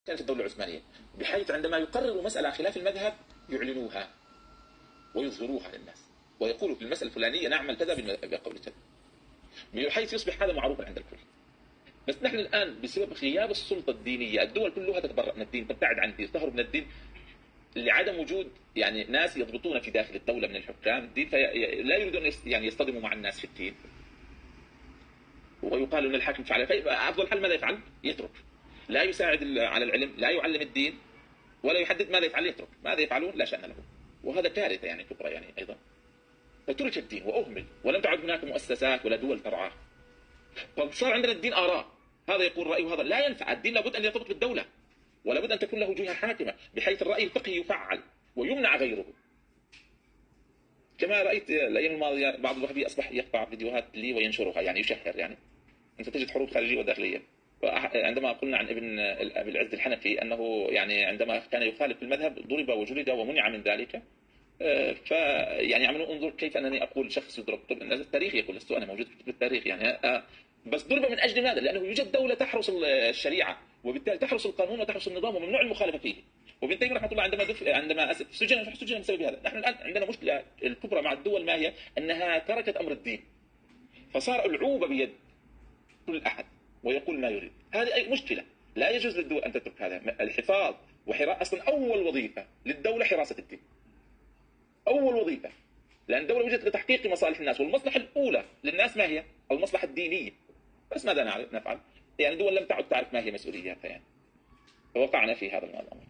كانت الدولة العثمانية، بحيث عندما يقرروا مسألة خلاف المذهب يعلنوها ويظهروها للناس ويقولوا في المسألة الفلانية نعمل كذا بقول كذا، بحيث يصبح هذا معروفا عند الكل. بس نحن الآن بسبب غياب السلطة الدينية الدول كلها تتبرأ من الدين، تبتعد عن الدين، تهرب من الدين لعدم وجود يعني ناس يضبطون في داخل الدولة من الحكام الدين، فلا يريدون يعني يصطدموا مع الناس في الدين، ويقال ان الحاكم فعل. فافضل حل ماذا يفعل؟ يترك، لا يساعد على العلم، لا يعلم الدين، ولا يحدد ماذا يفعل، يترك. ماذا يفعلون لا شأن له، وهذا كارثة يعني كبرى يعني أيضا. فترك الدين وأهمل، ولم تعد هناك مؤسسات ولا دول ترعاه، فصار عندنا الدين آراء، هذا يقول رأي وهذا لا ينفع. الدين لابد أن يرتبط بالدولة، ولا بد أن تكون له جهة حاكمة بحيث الرأي الفقهي يفعل ويمنع غيره. كما رأيت الأيام الماضية بعض الوهابية أصبح يقطع فيديوهات لي وينشرها، يعني يشهر. يعني أنت تجد حروب خارجية وداخلية. عندما قلنا عن ابن أبي العز الحنفي أنه يعني عندما كان يخالف المذهب ضرب وجلد ومنع من ذلك، فيعني عملوا انظر كيف أنني أقول شخص يضرب. التاريخ يقول، لست أنا موجود في التاريخ يعني. بس ضرب من أجل ماذا؟ لأنه يوجد دولة تحرس الشريعة، وبالتالي تحرس القانون وتحرس النظام، وممنوع المخالفة فيه. وابن تيمية رحمه الله عندما سجن بسبب هذا. نحن الآن عندنا مشكلة الكبرى مع الدول، ما هي؟ أنها تركت أمر الدين، فصار العوبة بيد كل أحد ويقول ما يريد. هذه أي مشكلة، لا يجوز للدول أن تترك هذا. الحفاظ أصلا أول وظيفة للدولة حراسة الدين، أول وظيفة، لأن الدولة وجدت لتحقيق مصالح الناس، والمصلحة الأولى للناس ما هي؟ المصلحة الدينية. بس ماذا نفعل؟ يعني الدول لم تعد تعرف ما هي مسؤولياتها، يعني فوقعنا في هذا الأمر.